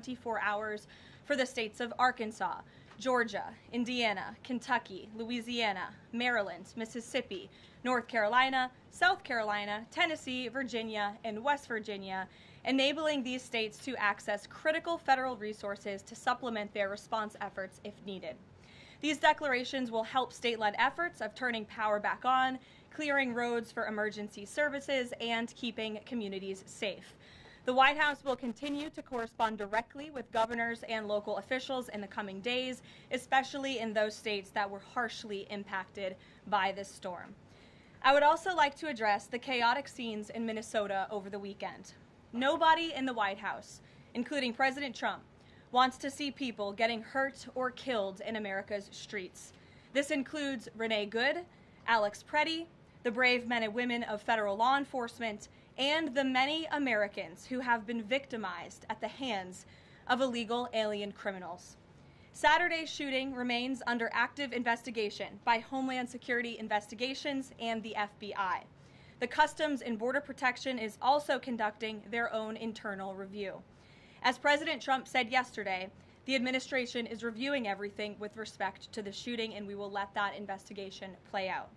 24 hours for the states of Arkansas, Georgia, Indiana, Kentucky, Louisiana, Maryland, Mississippi, North Carolina, South Carolina, Tennessee, Virginia, and West Virginia, enabling these states to access critical federal resources to supplement their response efforts if needed. These declarations will help state-led efforts of turning power back on, clearing roads for emergency services, and keeping communities safe. The White House will continue to correspond directly with governors and local officials in the coming days, especially in those states that were harshly impacted by this storm. I would also like to address the chaotic scenes in Minnesota over the weekend. Nobody in the White House, including President Trump, wants to see people getting hurt or killed in America's streets. This includes Renee Good, Alex Pretti, the brave men and women of federal law enforcement, and the many Americans who have been victimized at the hands of illegal alien criminals. Saturday's shooting remains under active investigation by Homeland Security Investigations and the FBI. The Customs and Border Protection is also conducting their own internal review. As President Trump said yesterday, the administration is reviewing everything with respect to the shooting, and we will let that investigation play out.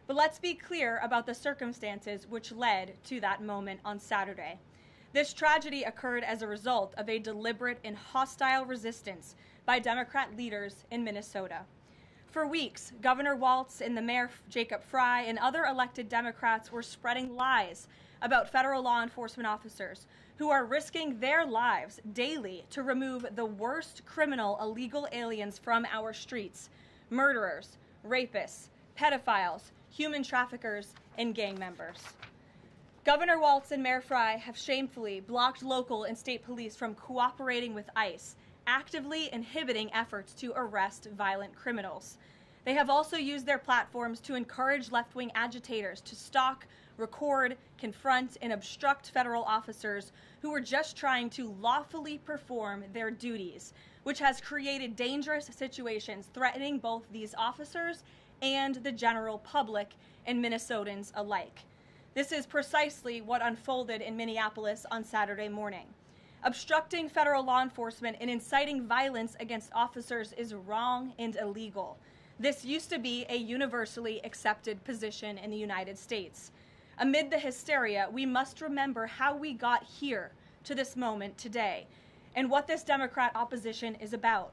But let's be clear about the circumstances which led to that moment on Saturday. This tragedy occurred as a result of a deliberate and hostile resistance by Democrat leaders in Minnesota. For weeks, Governor Walz and the Mayor Jacob Frey and other elected Democrats were spreading lies about federal law enforcement officers who are risking their lives daily to remove the worst criminal illegal aliens from our streets: murderers, rapists, pedophiles, human traffickers, and gang members. Governor Walz and Mayor Frey have shamefully blocked local and state police from cooperating with ICE, actively inhibiting efforts to arrest violent criminals. They have also used their platforms to encourage left-wing agitators to stalk, record, confront, and obstruct federal officers who are just trying to lawfully perform their duties, which has created dangerous situations threatening both these officers and the general public and Minnesotans alike. This is precisely what unfolded in Minneapolis on Saturday morning. Obstructing federal law enforcement and inciting violence against officers is wrong and illegal. This used to be a universally accepted position in the United States. Amid the hysteria, we must remember how we got here to this moment today and what this Democrat opposition is about.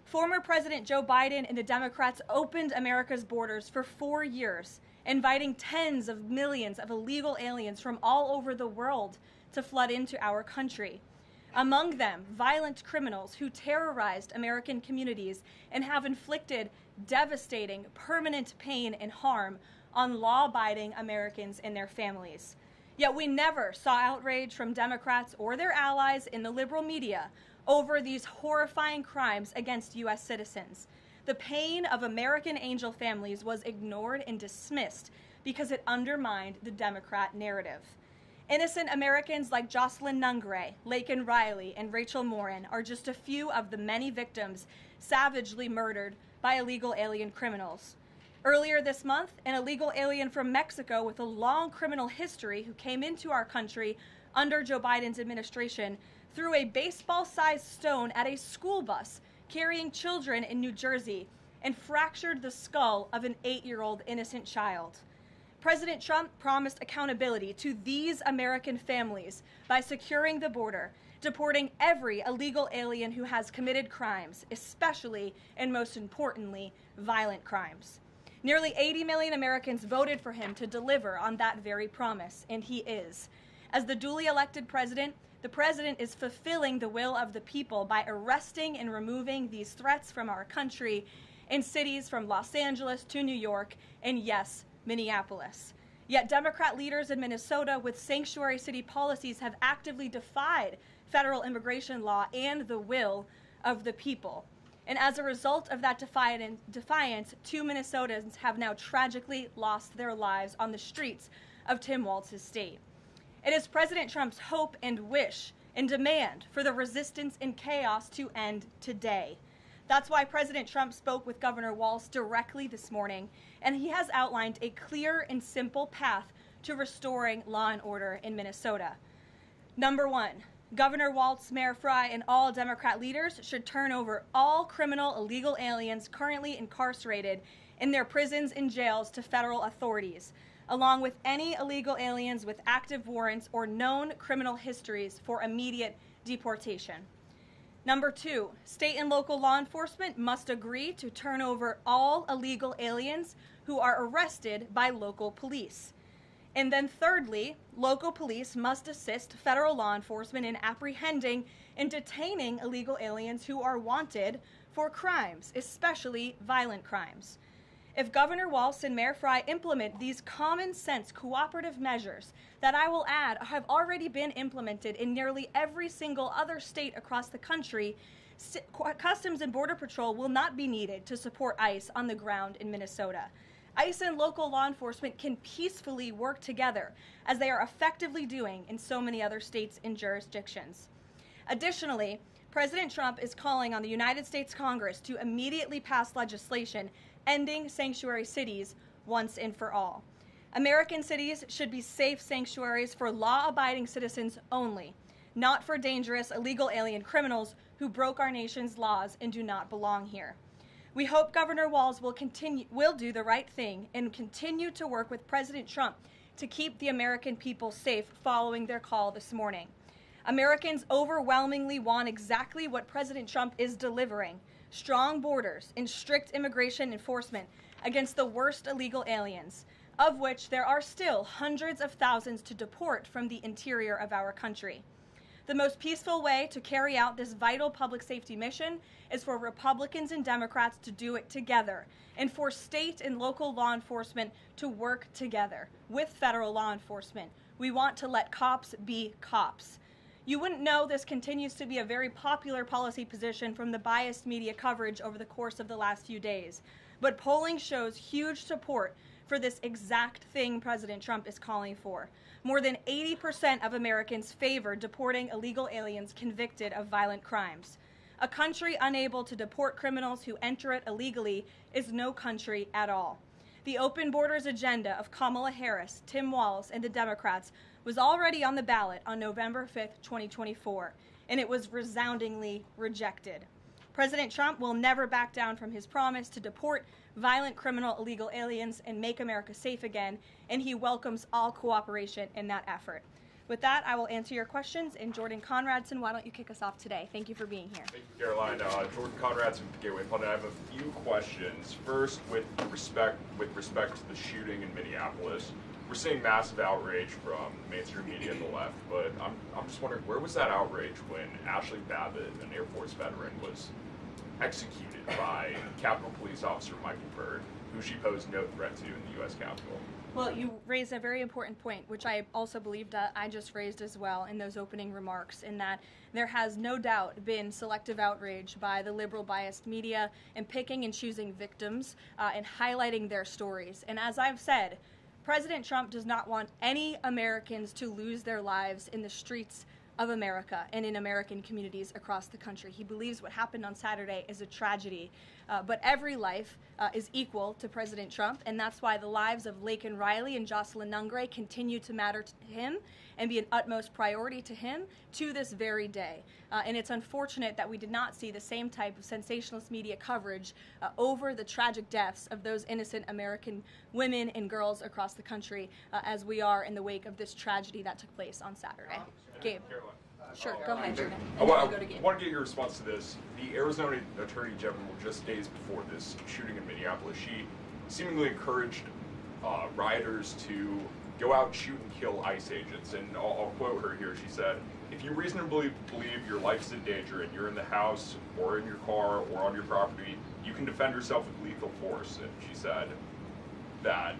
Former President Joe Biden and the Democrats opened America's borders for 4 years, inviting tens of millions of illegal aliens from all over the world to flood into our country. Among them, violent criminals who terrorized American communities and have inflicted devastating, permanent pain and harm on law-abiding Americans and their families. Yet we never saw outrage from Democrats or their allies in the liberal media over these horrifying crimes against U.S. citizens. The pain of American angel families was ignored and dismissed because it undermined the Democrat narrative. Innocent Americans like Jocelyn Nungray, Laken Riley, and Rachel Morin are just a few of the many victims savagely murdered by illegal alien criminals. Earlier this month, an illegal alien from Mexico with a long criminal history who came into our country under Joe Biden's administration threw a baseball-sized stone at a school bus carrying children in New Jersey and fractured the skull of an 8-year-old innocent child. President Trump promised accountability to these American families by securing the border, deporting every illegal alien who has committed crimes, especially and most importantly, violent crimes. Nearly 80 million Americans voted for him to deliver on that very promise, and he is. As the duly elected president, the president is fulfilling the will of the people by arresting and removing these threats from our country in cities from Los Angeles to New York and, yes, Minneapolis. Yet Democrat leaders in Minnesota with sanctuary city policies have actively defied federal immigration law and the will of the people. And as a result of that defiance, 2 Minnesotans have now tragically lost their lives on the streets of Tim Walz's state. It is President Trump's hope and wish and demand for the resistance and chaos to end today. That's why President Trump spoke with Governor Walz directly this morning, and he has outlined a clear and simple path to restoring law and order in Minnesota. Number 1, Governor Walz, Mayor Frey, and all Democrat leaders should turn over all criminal illegal aliens currently incarcerated in their prisons and jails to federal authorities, along with any illegal aliens with active warrants or known criminal histories for immediate deportation. Number 2, state and local law enforcement must agree to turn over all illegal aliens who are arrested by local police. And then thirdly, local police must assist federal law enforcement in apprehending and detaining illegal aliens who are wanted for crimes, especially violent crimes. If Governor Walz and Mayor Frey implement these common sense cooperative measures that I will add have already been implemented in nearly every single other state across the country, Customs and Border Patrol will not be needed to support ICE on the ground in Minnesota. ICE and local law enforcement can peacefully work together, as they are effectively doing in so many other states and jurisdictions. Additionally, President Trump is calling on the United States Congress to immediately pass legislation ending sanctuary cities once and for all. American cities should be safe sanctuaries for law-abiding citizens only, not for dangerous illegal alien criminals who broke our nation's laws and do not belong here. We hope Governor Walz will do the right thing and continue to work with President Trump to keep the American people safe following their call this morning. Americans overwhelmingly want exactly what President Trump is delivering: strong borders and strict immigration enforcement against the worst illegal aliens, of which there are still hundreds of thousands to deport from the interior of our country. The most peaceful way to carry out this vital public safety mission is for Republicans and Democrats to do it together, and for state and local law enforcement to work together with federal law enforcement. We want to let cops be cops. You wouldn't know this continues to be a very popular policy position from the biased media coverage over the course of the last few days, but polling shows huge support for this exact thing President Trump is calling for. More than 80% of Americans favor deporting illegal aliens convicted of violent crimes. A country unable to deport criminals who enter it illegally is no country at all. The open borders agenda of Kamala Harris, Tim Walz, and the Democrats was already on the ballot on November 5th, 2024, and it was resoundingly rejected. President Trump will never back down from his promise to deport violent criminal illegal aliens and make America safe again, and he welcomes all cooperation in that effort. With that, I will answer your questions. And Jordan Conradson, why don't you kick us off today? Thank you for being here. Thank you, Caroline. Jordan Conradson, Gateway Pundit. I have a few questions. First, with respect to the shooting in Minneapolis, we're seeing massive outrage from mainstream media and the left, but I'm just wondering, where was that outrage when Ashley Babbitt, an Air Force veteran, was executed by Capitol Police Officer Michael Byrd, who she posed no threat to in the U.S. Capitol? Well, you raised a very important point, which I also believe that I just raised as well in those opening remarks, in that there has no doubt been selective outrage by the liberal biased media in picking and choosing victims and highlighting their stories. And as I've said, President Trump does not want any Americans to lose their lives in the streets of America and in American communities across the country. He believes what happened on Saturday is a tragedy, but every life is equal to President Trump, and that's why the lives of Laken Riley and Jocelyn Nungray continue to matter to him and be an utmost priority to him to this very day. And it's unfortunate that we did not see the same type of sensationalist media coverage over the tragic deaths of those innocent American women and girls across the country as we are in the wake of this tragedy that took place on Saturday. Gabe. Sure, go ahead, Jordan. I want to get your response to this. The Arizona Attorney General, just days before this shooting in Minneapolis, she seemingly encouraged rioters to go out and shoot and kill ICE agents. And I'll quote her here. She said, "If you reasonably believe your life's in danger and you're in the house or in your car or on your property, you can defend yourself with lethal force." And she said that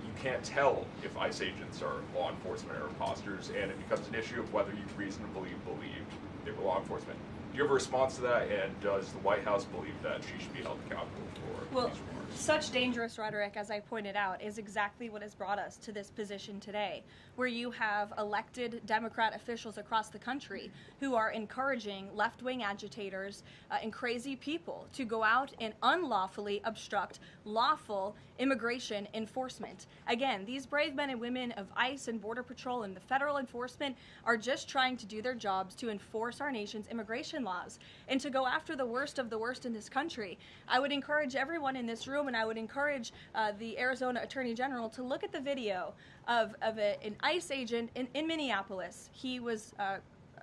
you can't tell if ICE agents are law enforcement or imposters, and it becomes an issue of whether you reasonably believed they were law enforcement. Do you have a response to that, and does the White House believe that she should be held accountable for these remarks? Such dangerous rhetoric, as I pointed out, is exactly what has brought us to this position today, where you have elected Democrat officials across the country who are encouraging left-wing agitators and crazy people to go out and unlawfully obstruct lawful immigration enforcement. Again, these brave men and women of ICE and Border Patrol and the federal enforcement are just trying to do their jobs to enforce our nation's immigration laws and to go after the worst of the worst in this country. I would encourage everyone in this room, and I would encourage the Arizona Attorney General to look at the video of an ICE agent in Minneapolis. He was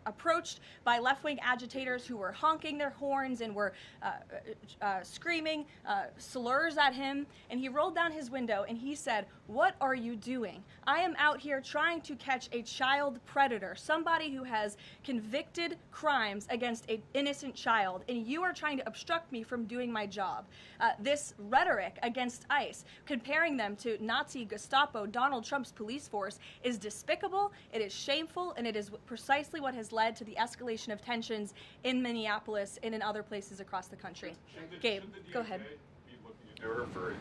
approached by left-wing agitators who were honking their horns and were screaming slurs at him, and he rolled down his window and he said, "What are you doing? I am out here trying to catch a child predator, somebody who has convicted crimes against an innocent child, and you are trying to obstruct me from doing my job." This rhetoric against ICE, comparing them to Nazi Gestapo, Donald Trump's police force, is despicable, it is shameful, and it is precisely what has led to the escalation of tensions in Minneapolis and in other places across the country. Gabe, go ahead. Be looking into her for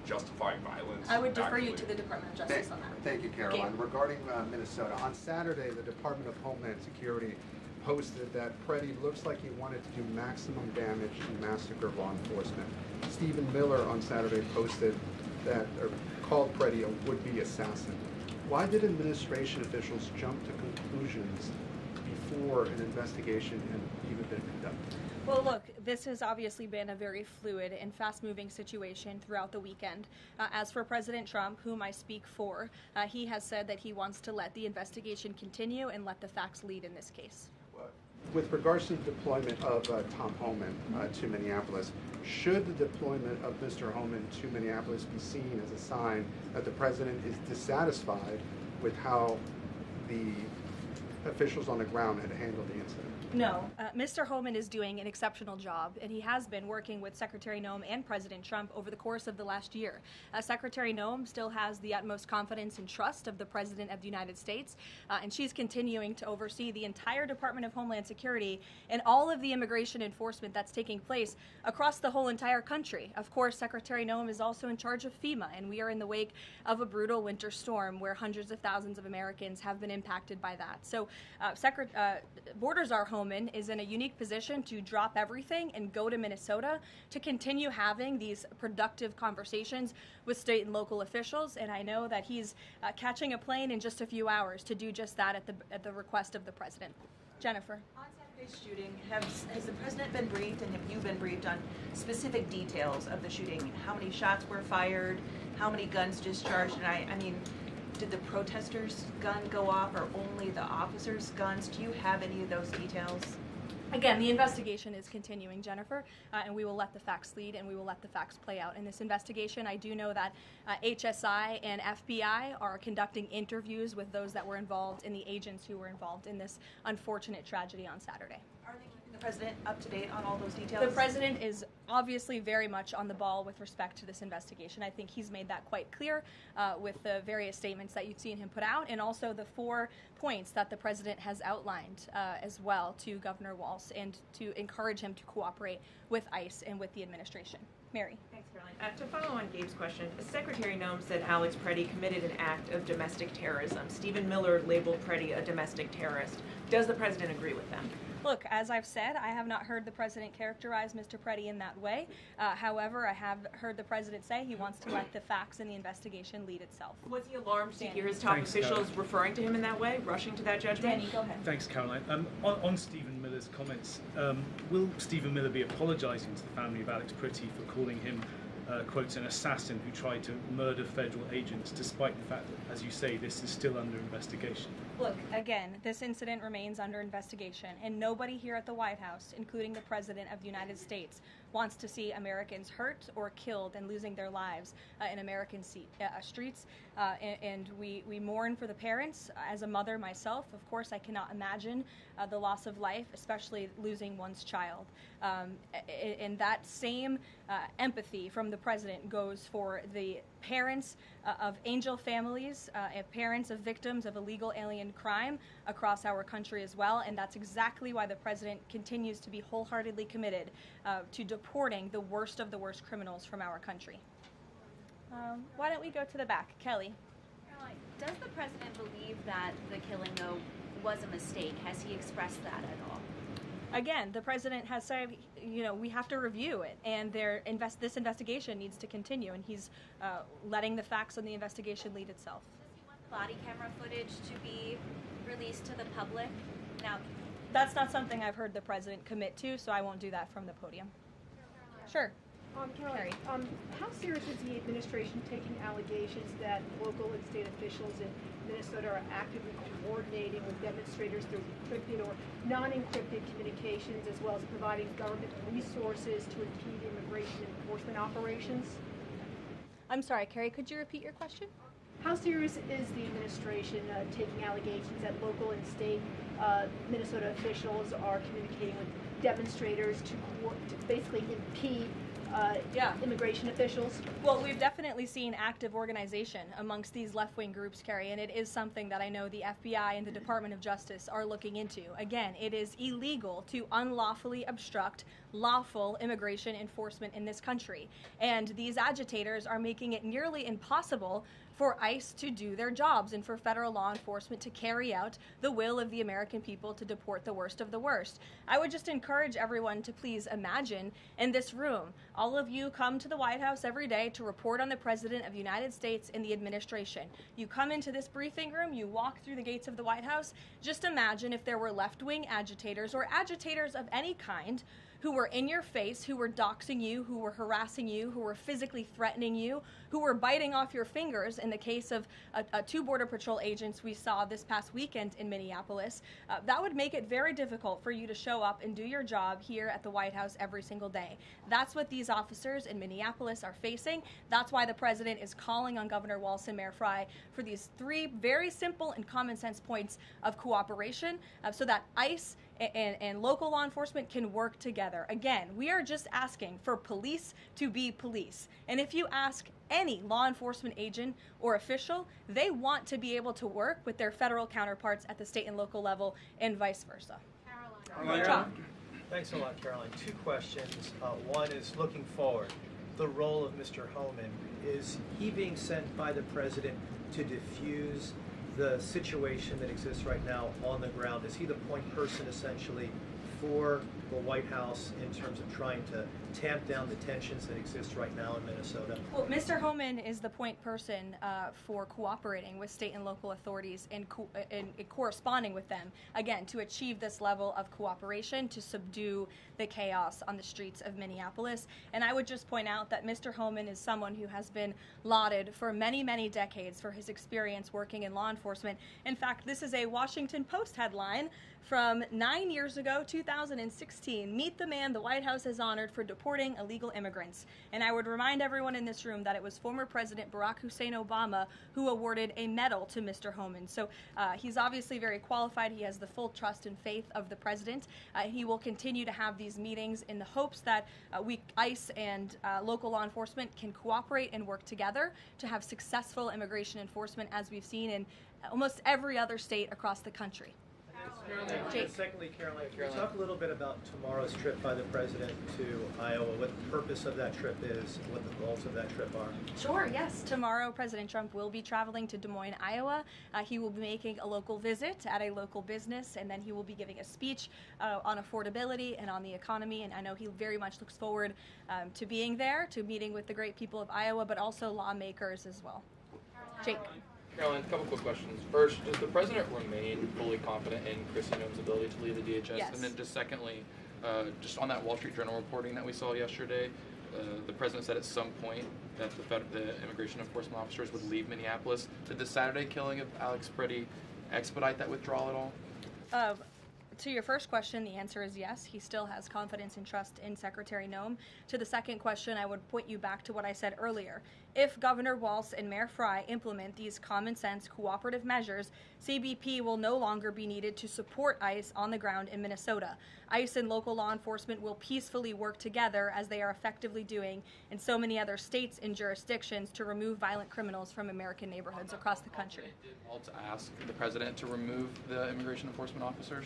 justifying violence? I would defer you to the Department of Justice on that. Thank you, Karoline. Regarding Minnesota, on Saturday, the Department of Homeland Security posted that Pretti looks like he wanted to do maximum damage and massacre law enforcement. Stephen Miller on Saturday posted that, or called Pretti a would-be assassin. Why did administration officials jump to conclusions before an investigation had even been conducted? Well, look, this has obviously been a very fluid and fast-moving situation throughout the weekend. As for President Trump, whom I speak for, he has said that he wants to let the investigation continue and let the facts lead in this case. With regards to the deployment of Tom Homan to Minneapolis, should the deployment of Mr. Homan to Minneapolis be seen as a sign that the president is dissatisfied with how the officials on the ground had handled the incident? No, Mr. Homan is doing an exceptional job, and he has been working with Secretary Noem and President Trump over the course of the last year. Secretary Noem still has the utmost confidence and trust of the President of the United States, and she's continuing to oversee the entire Department of Homeland Security and all of the immigration enforcement that's taking place across the whole entire country. Of course, Secretary Noem is also in charge of FEMA, and we are in the wake of a brutal winter storm where hundreds of thousands of Americans have been impacted by that. So Borders Are Homan is in a unique position to drop everything and go to Minnesota to continue having these productive conversations with state and local officials, and I know that he's catching a plane in just a few hours to do just that at the request of the president. Jennifer. On Saturday's shooting, has the president been briefed, and have you been briefed on specific details of the shooting? How many shots were fired? How many guns discharged? And I mean, did the protesters' gun go off, or only the officers' guns? Do you have any of those details? Again, the investigation is continuing, Jennifer, and we will let the facts lead and we will let the facts play out. In this investigation, I do know that HSI and FBI are conducting interviews with those that were involved and the agents who were involved in this unfortunate tragedy on Saturday. Are they keeping the president up to date on all those details? The president is obviously very much on the ball with respect to this investigation. I think he's made that quite clear with the various statements that you've seen him put out, and also the 4 points that the president has outlined as well to Governor Walz, and to encourage him to cooperate with ICE and with the administration. Mary. Thanks, Caroline. To follow on Gabe's question, Secretary Noem said Alex Pretti committed an act of domestic terrorism. Stephen Miller labeled Pretti a domestic terrorist. Does the president agree with them? Look, as I've said, I have not heard the president characterize Mr. Pretti in that way. However, I have heard the president say he wants to let the facts in the investigation lead itself. Was he alarmed to hear his top officials referring to him in that way, rushing to that judgment? Danny, go ahead. Thanks, Caroline. On Stephen Miller's comments, will Stephen Miller be apologising to the family of Alex Pretti for calling him, quotes, an assassin who tried to murder federal agents, despite the fact that, as you say, this is still under investigation? Look, again, this incident remains under investigation, and nobody here at the White House, including the President of the United States, wants to see Americans hurt or killed and losing their lives in American streets. And we mourn for the parents. As a mother myself, of course, I cannot imagine the loss of life, especially losing one's child. In that same empathy from the president goes for the parents of angel families, parents of victims of illegal alien crime across our country as well, and that's exactly why the president continues to be wholeheartedly committed to deporting the worst of the worst criminals from our country. Why don't we go to the back? Kelly. Caroline, does the president believe that the killing, though, was a mistake? Has he expressed that at all? Again, the president has said, we have to review it, and this investigation needs to continue, and he's letting the facts on the investigation lead itself. Does he want the body camera footage to be released to the public? Now, that's not something I've heard the president commit to, so I won't do that from the podium. Sure. Caroline, how serious is the administration taking allegations that local and state officials in Minnesota are actively coordinating with demonstrators through encrypted or non-encrypted communications, as well as providing government resources to impede immigration enforcement operations? I'm sorry, Carrie, could you repeat your question? How serious is the administration taking allegations that local and state Minnesota officials are communicating with demonstrators to basically impede immigration officials? Well, we've definitely seen active organization amongst these left-wing groups, Carrie, and it is something that I know the FBI and the Department of Justice are looking into. Again, it is illegal to unlawfully obstruct lawful immigration enforcement in this country, and these agitators are making it nearly impossible for ICE to do their jobs and for federal law enforcement to carry out the will of the American people to deport the worst of the worst. I would just encourage everyone to please imagine in this room, all of you come to the White House every day to report on the President of the United States and the administration. You come into this briefing room, you walk through the gates of the White House. Just imagine if there were left-wing agitators or agitators of any kind who were in your face, who were doxing you, who were harassing you, who were physically threatening you, who were biting off your fingers in the case of two Border Patrol agents we saw this past weekend in Minneapolis. That would make it very difficult for you to show up and do your job here at the White House every single day. That's what these officers in Minneapolis are facing. That's why the president is calling on Governor Walz Mayor Frey for these three very simple and common sense points of cooperation so that ICE and local law enforcement can work together. Again, we are just asking for police to be police. And if you ask any law enforcement agent or official, they want to be able to work with their federal counterparts at the state and local level and vice versa. Caroline. Thanks a lot, Caroline. Two questions. One is looking forward. The role of Mr. Homan. Is he being sent by the president to diffuse the situation that exists right now on the ground? Is he the point person essentially for the White House in terms of trying to tamp down the tensions that exist right now in Minnesota? Well, Mr. Homan is the point person for cooperating with state and local authorities and corresponding with them, again, to achieve this level of cooperation to subdue the chaos on the streets of Minneapolis. And I would just point out that Mr. Homan is someone who has been lauded for many, many decades for his experience working in law enforcement. In fact, this is a Washington Post headline from 9 years ago, 2016. Meet the man the White House has honored for deporting illegal immigrants. And I would remind everyone in this room that it was former President Barack Hussein Obama who awarded a medal to Mr. Homan. So he's obviously very qualified. He has the full trust and faith of the president. He will continue to have these meetings in the hopes that ICE and local law enforcement can cooperate and work together to have successful immigration enforcement, as we've seen in almost every other state across the country. And secondly, Caroline, can you talk a little bit about tomorrow's trip by the president to Iowa, what the purpose of that trip is, what the goals of that trip are? Sure, yes. Tomorrow, President Trump will be traveling to Des Moines, Iowa. He will be making a local visit at a local business, and then he will be giving a speech on affordability and on the economy. And I know he very much looks forward to being there, to meeting with the great people of Iowa, but also lawmakers as well. Jake. Caroline, a couple quick questions. First, does the president remain fully confident in Kristi Noem's ability to lead the DHS? Yes. And then just secondly, just on that Wall Street Journal reporting that we saw yesterday, the president said at some point that the immigration enforcement officers would leave Minneapolis. Did the Saturday killing of Alex Pretti expedite that withdrawal at all? To your first question, the answer is yes. He still has confidence and trust in Secretary Noem. To the second question, I would point you back to what I said earlier. If Governor Walz and Mayor Frey implement these common sense cooperative measures, CBP will no longer be needed to support ICE on the ground in Minnesota. ICE and local law enforcement will peacefully work together, as they are effectively doing in so many other states and jurisdictions, to remove violent criminals from American neighborhoods across the country. Did Walz ask the president to remove the immigration enforcement officers?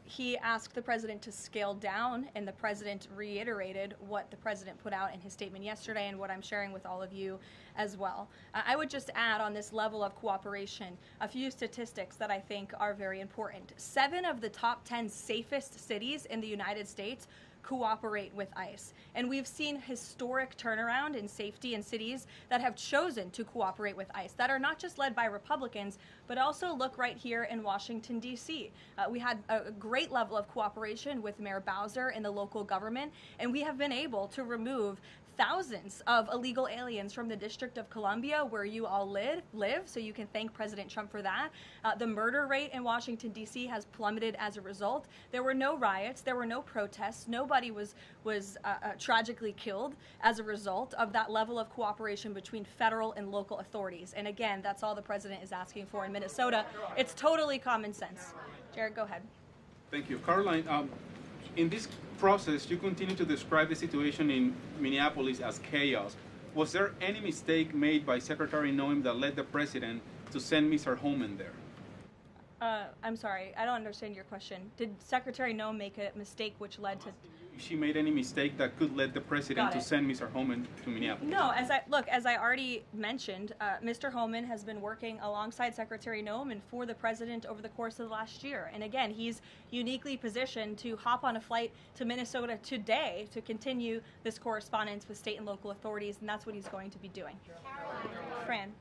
He asked the president to scale down, and the president reiterated what the president put out in his statement yesterday and what I'm sharing with all of you as well. I would just add on this level of cooperation a few statistics that I think are very important. 7 of the top 10 safest cities in the United States cooperate with ICE. And we've seen historic turnaround in safety in cities that have chosen to cooperate with ICE, that are not just led by Republicans, but also look right here in Washington, D.C. We had a great level of cooperation with Mayor Bowser in the local government, and we have been able to remove thousands of illegal aliens from the District of Columbia, where you all live, so you can thank President Trump for that. The murder rate in Washington, D.C. has plummeted as a result. There were no riots, there were no protests, nobody was tragically killed as a result of that level of cooperation between federal and local authorities. And again, that's all the president is asking for in Minnesota. It's totally common sense. Jared, go ahead. Thank you. Karoline, in this process, you continue to describe the situation in Minneapolis as chaos. Was there any mistake made by Secretary Noem that led the president to send Mr. Homan there? I'm sorry, I don't understand your question. Did Secretary Noem make a mistake which led to... If she made any mistake that could lead the president to send Mr. Homan to Minneapolis? No, as I already mentioned, Mr. Homan has been working alongside Secretary Noem and for the president over the course of the last year. And again, he's uniquely positioned to hop on a flight to Minnesota today to continue this correspondence with state and local authorities, and that's what he's going to be doing. Fran.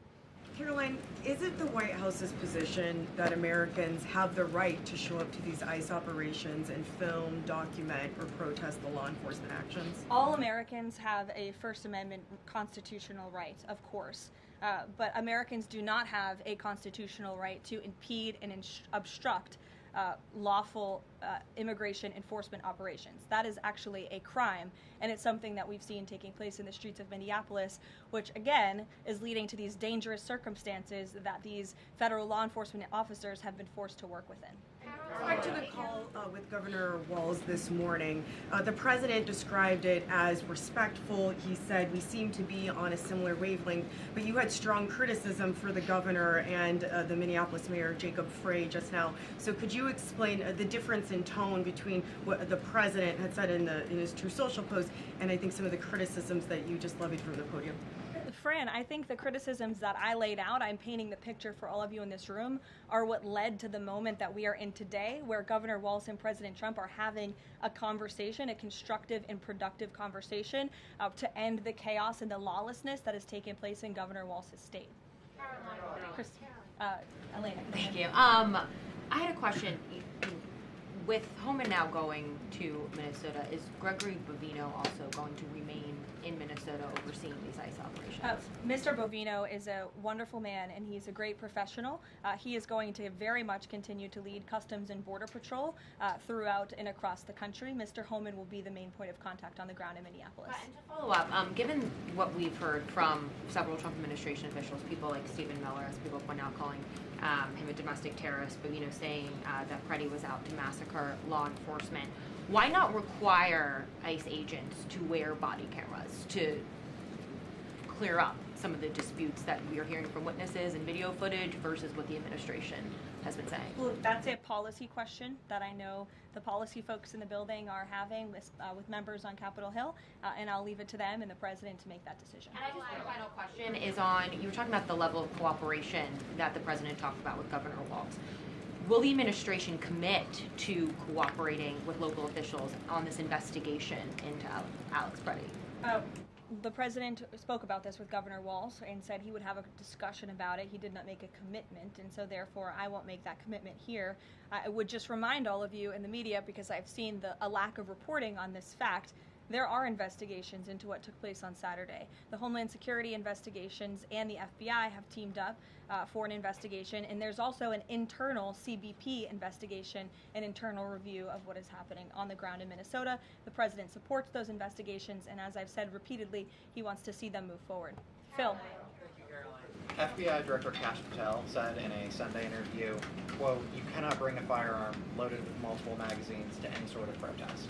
Karoline, is it the White House's position that Americans have the right to show up to these ICE operations and film, document, or protest the law enforcement actions? All Americans have a First Amendment constitutional right, of course. But Americans do not have a constitutional right to impede and obstruct lawful immigration enforcement operations. That is actually a crime, and it's something that we've seen taking place in the streets of Minneapolis, which again is leading to these dangerous circumstances that these federal law enforcement officers have been forced to work within. Back to the call with Governor Walz this morning, the president described it as respectful. He said we seem to be on a similar wavelength, but you had strong criticism for the governor and the Minneapolis mayor, Jacob Frey, just now. So could you explain the difference in tone between what the president had said in his True Social post and I think some of the criticisms that you just levied from the podium? Fran, I think the criticisms that I laid out, I'm painting the picture for all of you in this room, are what led to the moment that we are in today, where Governor Walz and President Trump are having a conversation, a constructive and productive conversation to end the chaos and the lawlessness that has taken place in Governor Walz's state. Elena. Thank you. I had a question. With Homan now going to Minnesota, is Gregory Bovino also going to remain in Minnesota overseeing these ICE operations? Mr. Bovino is a wonderful man, and he's a great professional. He is going to very much continue to lead Customs and Border Patrol throughout and across the country. Mr. Homan will be the main point of contact on the ground in Minneapolis. And to follow up, given what we've heard from several Trump administration officials, people like Stephen Miller, as people point out, calling him a domestic terrorist, Bovino saying that Pretti was out to massacre law enforcement, why not require ICE agents to wear body cameras to clear up some of the disputes that we are hearing from witnesses and video footage versus what the administration has been saying? Well, that's a policy question that I know the policy folks in the building are having with members on Capitol Hill, and I'll leave it to them and the president to make that decision. And I just have a final question is on, you were talking about the level of cooperation that the president talked about with Governor Walz. Will the administration commit to cooperating with local officials on this investigation into Alex Pretti? The president spoke about this with Governor Walz and said he would have a discussion about it. He did not make a commitment, and so therefore I won't make that commitment here. I would just remind all of you in the media, because I've seen a lack of reporting on this fact, there are investigations into what took place on Saturday. The Homeland Security investigations and the FBI have teamed up for an investigation, and there's also an internal CBP investigation, an internal review of what is happening on the ground in Minnesota. The president supports those investigations, and as I've said repeatedly, he wants to see them move forward. Phil. FBI Director Kash Patel said in a Sunday interview, quote, "You cannot bring a firearm loaded with multiple magazines to any sort of protest."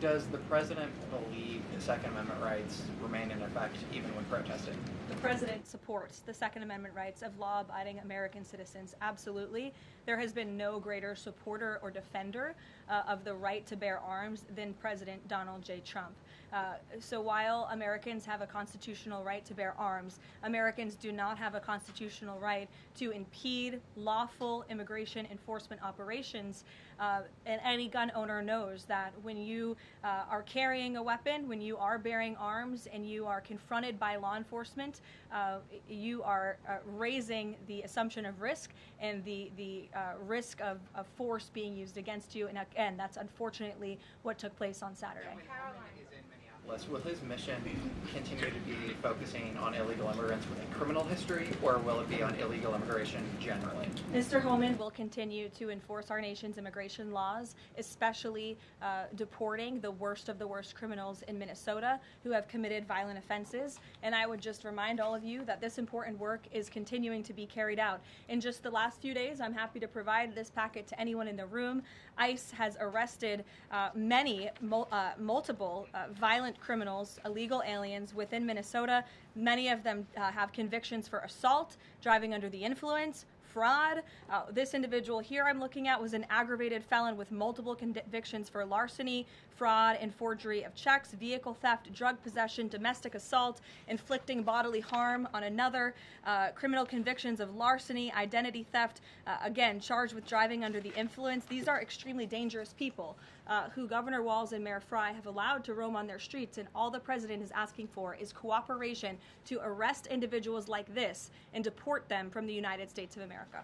Does the president believe the Second Amendment rights remain in effect even when protesting? The president supports the Second Amendment rights of law-abiding American citizens. Absolutely. There has been no greater supporter or defender of the right to bear arms than President Donald J. Trump. So while Americans have a constitutional right to bear arms, Americans do not have a constitutional right to impede lawful immigration enforcement operations. And any gun owner knows that when you are carrying a weapon, when you are bearing arms, and you are confronted by law enforcement, you are raising the assumption of risk and the risk of force being used against you. And again, that's unfortunately what took place on Saturday. Will his mission continue to be focusing on illegal immigrants with a criminal history, or will it be on illegal immigration generally? Mr. Homan will continue to enforce our nation's immigration laws, especially deporting the worst of the worst criminals in Minnesota who have committed violent offenses. And I would just remind all of you that this important work is continuing to be carried out. In just the last few days, I'm happy to provide this packet to anyone in the room. ICE has arrested multiple violent criminals, illegal aliens within Minnesota. Many of them have convictions for assault, driving under the influence, fraud. This individual here I'm looking at was an aggravated felon with multiple convictions for larceny, fraud, and forgery of checks, vehicle theft, drug possession, domestic assault, inflicting bodily harm on another, criminal convictions of larceny, identity theft, again, charged with driving under the influence. These are extremely dangerous people who Governor Walz and Mayor Fry have allowed to roam on their streets, and all the president is asking for is cooperation to arrest individuals like this and deport them from the United States of America.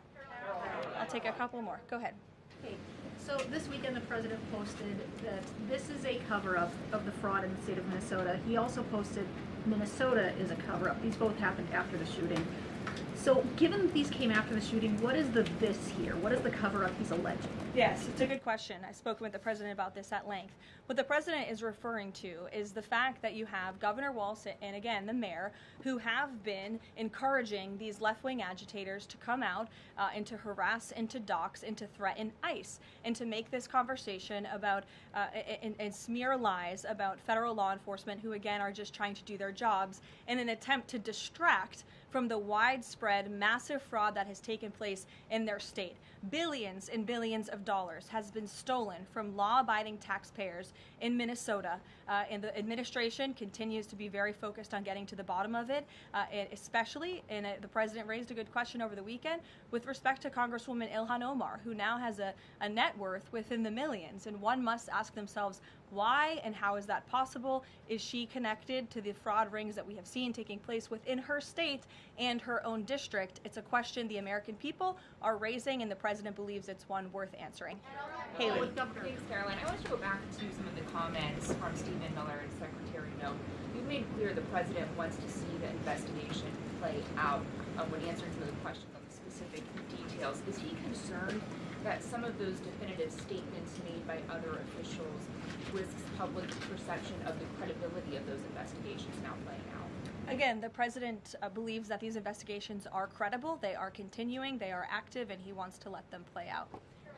I'll take a couple more. Go ahead. Hey, so this weekend the president posted that this is a cover-up of the fraud in the state of Minnesota. He also posted Minnesota is a cover-up. These both happened after the shooting. So given that these came after the shooting, what is the this here? What is the cover-up he's alleging? Yes, it's a good question. I've spoken with the president about this at length. What the president is referring to is the fact that you have Governor Walz and, again, the mayor, who have been encouraging these left-wing agitators to come out and to harass and to dox and to threaten ICE and to make this conversation about and smear lies about federal law enforcement who, again, are just trying to do their jobs in an attempt to distract from the widespread, massive fraud that has taken place in their state. Billions and billions of dollars has been stolen from law-abiding taxpayers in Minnesota, and the administration continues to be very focused on getting to the bottom of it, especially, and the president raised a good question over the weekend, with respect to Congresswoman Ilhan Omar, who now has a net worth within the millions, and one must ask themselves, why and how is that possible? Is she connected to the fraud rings that we have seen taking place within her state and her own district? It's a question the American people are raising, and the president believes it's one worth answering. Haley. Thanks, Caroline. I want to go back to some of the comments from Stephen Miller and Secretary No. You've made clear the president wants to see the investigation play out when answering some of the questions on the specific details. Is he concerned that some of those definitive statements made by other officials risks public perception of the credibility of those investigations now playing out? Again, the president believes that these investigations are credible, they are continuing, they are active, and he wants to let them play out.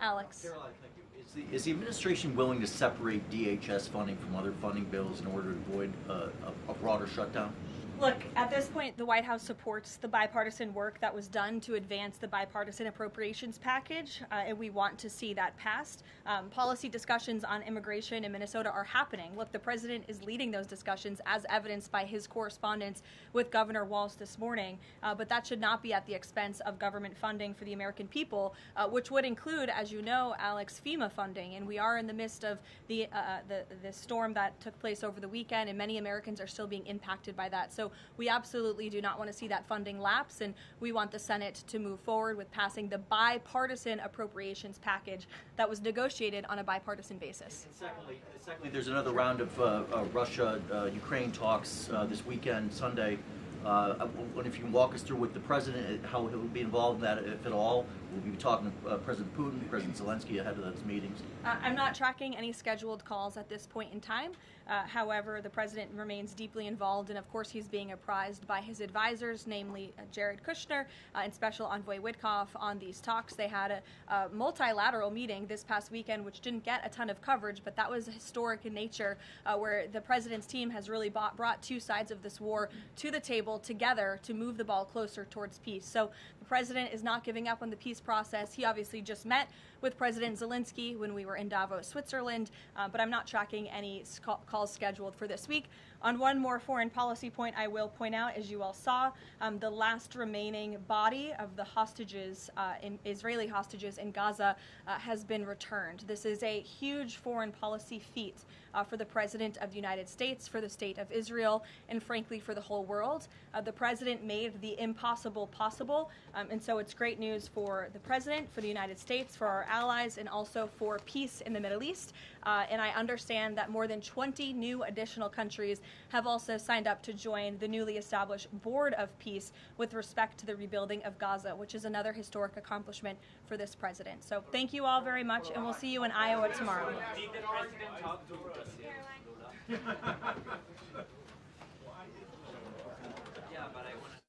Alex. Caroline, thank you. Is the administration willing to separate DHS funding from other funding bills in order to avoid a broader shutdown? Look, at this point, the White House supports the bipartisan work that was done to advance the bipartisan appropriations package, and we want to see that passed. Policy discussions on immigration in Minnesota are happening. Look, the president is leading those discussions, as evidenced by his correspondence with Governor Walz this morning, but that should not be at the expense of government funding for the American people, which would include, as you know, Alex, FEMA funding, and we are in the midst of the storm that took place over the weekend, and many Americans are still being impacted by that. So we absolutely do not want to see that funding lapse, and we want the Senate to move forward with passing the bipartisan appropriations package that was negotiated on a bipartisan basis. And secondly, there's another round of Russia-Ukraine talks this weekend, Sunday. I wonder if you can walk us through with the president, how he'll be involved in that, if at all. We'll be talking to President Putin, President Zelensky ahead of those meetings. I'm not tracking any scheduled calls at this point in time. However, the president remains deeply involved, and of course he's being apprised by his advisors, namely Jared Kushner and Special Envoy Witkoff, on these talks. They had a multilateral meeting this past weekend, which didn't get a ton of coverage, but that was historic in nature, where the president's team has really brought two sides of this war to the table together to move the ball closer towards peace. So the president is not giving up on the peace process. He obviously just met with President Zelensky when we were in Davos, Switzerland, but I'm not tracking any calls scheduled for this week. On one more foreign policy point, I will point out, as you all saw, the last remaining body of the hostages, Israeli hostages in Gaza, has been returned. This is a huge foreign policy feat for the President of the United States, for the State of Israel, and frankly for the whole world. The President made the impossible possible, and so it's great news for the President, for the United States, for our allies, and also for peace in the Middle East. And I understand that more than 20 new additional countries have also signed up to join the newly established Board of Peace with respect to the rebuilding of Gaza, which is another historic accomplishment for this president. So thank you all very much, and we'll see you in Iowa tomorrow. Did the president talk to us? Caroline? Yeah, but I want to.